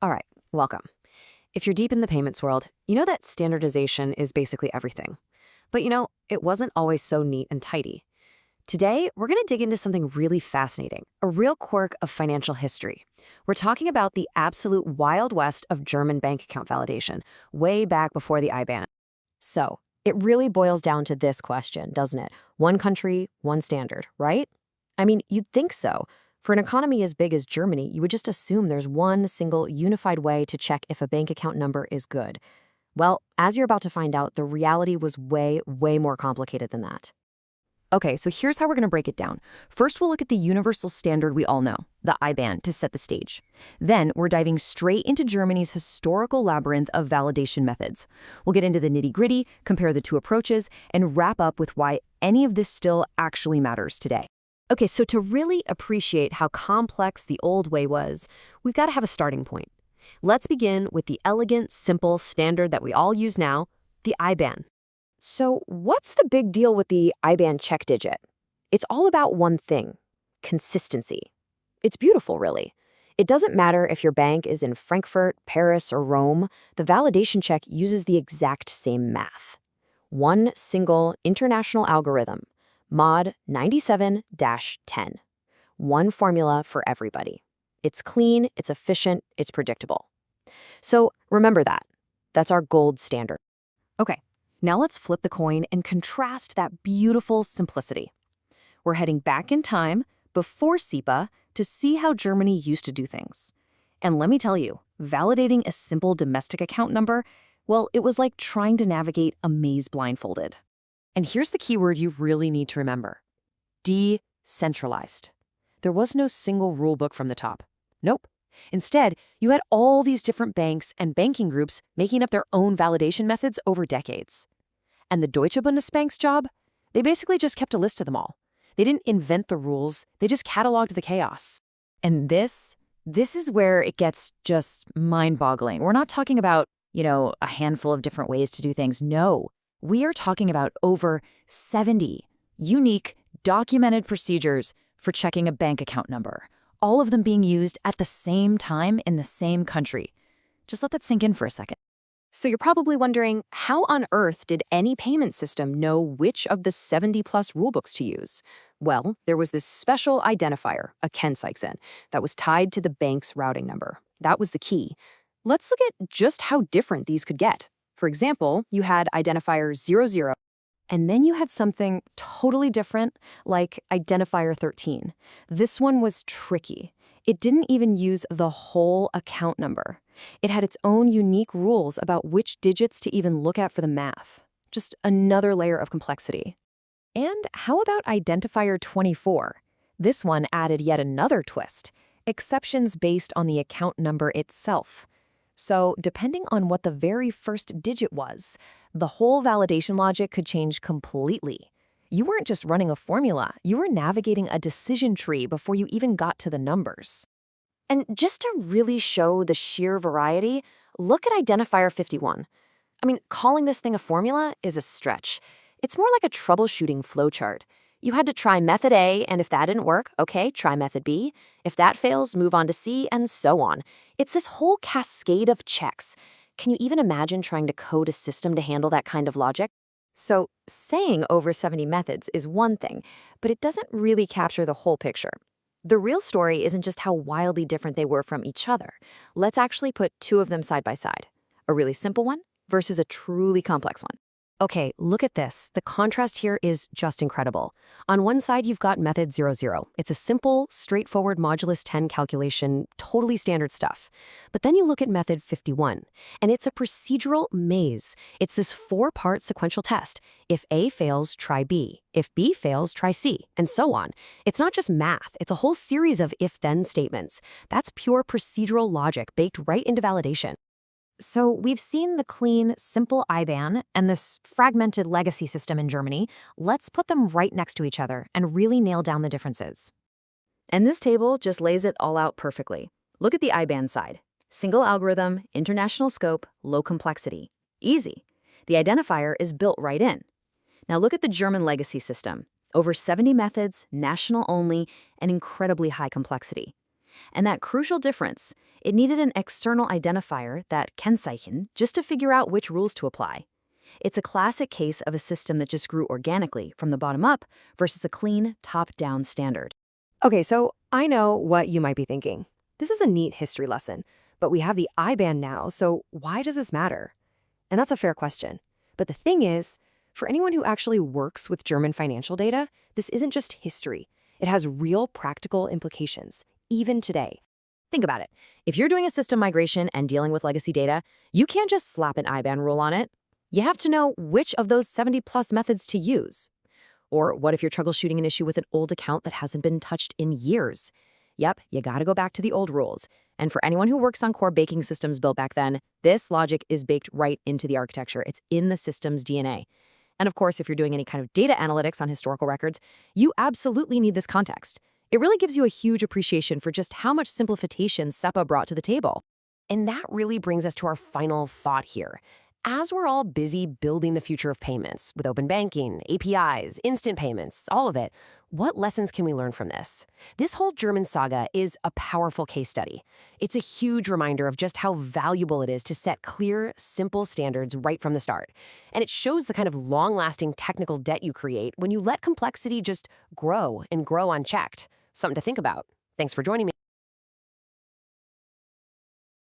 All right, welcome. If you're deep in the payments world, you know that standardization is basically everything. But it wasn't always so neat and tidy. Today, we're going to dig into something really fascinating, a real quirk of financial history. We're talking about the absolute wild west of German bank account validation, way back before the IBAN. So, it really boils down to this question, doesn't it? One country, one standard, right? I mean, you'd think so. For an economy as big as Germany, you would just assume there's one single unified way to check if a bank account number is good. Well, as you're about to find out, the reality was way, way more complicated than that. Okay, so here's how we're going to break it down. First, we'll look at the universal standard we all know, the IBAN, to set the stage. Then, we're diving straight into Germany's historical labyrinth of validation methods. We'll get into the nitty-gritty, compare the two approaches, and wrap up with why any of this still actually matters today. Okay, so to really appreciate how complex the old way was, we've got to have a starting point. Let's begin with the elegant, simple standard that we all use now, the IBAN. So, what's the big deal with the IBAN Check Digit? It's all about one thing: consistency. It's beautiful, really. It doesn't matter if your bank is in Frankfurt, Paris, or Rome, the validation check uses the exact same math. One single international algorithm, Mod 97-10. One formula for everybody. It's clean, it's efficient, it's predictable. So remember that. That's our gold standard. Okay, now let's flip the coin and contrast that beautiful simplicity. We're heading back in time, before SEPA, to see how Germany used to do things. And let me tell you, validating a simple domestic account number, well, it was like trying to navigate a maze blindfolded. And here's the key word you really need to remember: decentralized. There was no single rulebook from the top. Nope. Instead, you had all these different banks and banking groups making up their own validation methods over decades. And the Deutsche Bundesbank's job? They basically just kept a list of them all. They didn't invent the rules, they just cataloged the chaos. And this is where it gets just mind-boggling. We're not talking about, a handful of different ways to do things. No. We are talking about over 70 unique, documented procedures for checking a bank account number, all of them being used at the same time in the same country. Just let that sink in for a second. So you're probably wondering, how on earth did any payment system know which of the 70-plus rulebooks to use? Well, there was this special identifier, a Kennzeichen, that was tied to the bank's routing number. That was the key. Let's look at just how different these could get. For example, you had identifier 00, and then you had something totally different, like identifier 13. This one was tricky. It didn't even use the whole account number. It had its own unique rules about which digits to even look at for the math. Just another layer of complexity. And how about identifier 24? This one added yet another twist: exceptions based on the account number itself. So, depending on what the very first digit was, the whole validation logic could change completely. You weren't just running a formula, you were navigating a decision tree before you even got to the numbers. And just to really show the sheer variety, look at identifier 51. I mean, calling this thing a formula is a stretch. It's more like a troubleshooting flowchart. You had to try method A, and if that didn't work, okay, try method B. If that fails, move on to C, and so on. It's this whole cascade of checks. Can you even imagine trying to code a system to handle that kind of logic? So, saying over 70 methods is one thing, but it doesn't really capture the whole picture. The real story isn't just how wildly different they were from each other. Let's actually put two of them side by side: a really simple one versus a truly complex one. Okay, look at this. The contrast here is just incredible. On one side, you've got method 00. It's a simple, straightforward modulus 10 calculation, totally standard stuff. But then you look at method 51, and it's a procedural maze. It's this 4-part sequential test. If A fails, try B. If B fails, try C, and so on. It's not just math. It's a whole series of if-then statements. That's pure procedural logic baked right into validation. So we've seen the clean, simple IBAN and this fragmented legacy system in Germany. Let's put them right next to each other and really nail down the differences. And this table just lays it all out perfectly. Look at the IBAN side. Single algorithm, international scope, low complexity. Easy. The identifier is built right in. Now look at the German legacy system. Over 70 methods, national only, and incredibly high complexity. And that crucial difference, it needed an external identifier, that Kennzeichen, just to figure out which rules to apply. It's a classic case of a system that just grew organically from the bottom up versus a clean, top-down standard. Okay, so I know what you might be thinking. This is a neat history lesson, but we have the IBAN now, so why does this matter? And that's a fair question. But the thing is, for anyone who actually works with German financial data, this isn't just history. It has real practical implications, even today. Think about it. If you're doing a system migration and dealing with legacy data, you can't just slap an IBAN rule on it. You have to know which of those 70-plus methods to use. Or what if you're troubleshooting an issue with an old account that hasn't been touched in years? Yep, you gotta go back to the old rules. And for anyone who works on core banking systems built back then, this logic is baked right into the architecture. It's in the system's DNA. And of course, if you're doing any kind of data analytics on historical records, you absolutely need this context. It really gives you a huge appreciation for just how much simplification SEPA brought to the table. And that really brings us to our final thought here. As we're all busy building the future of payments with open banking, APIs, instant payments, all of it, what lessons can we learn from this? This whole German saga is a powerful case study. It's a huge reminder of just how valuable it is to set clear, simple standards right from the start. And it shows the kind of long-lasting technical debt you create when you let complexity just grow and grow unchecked. Something to think about. Thanks for joining me.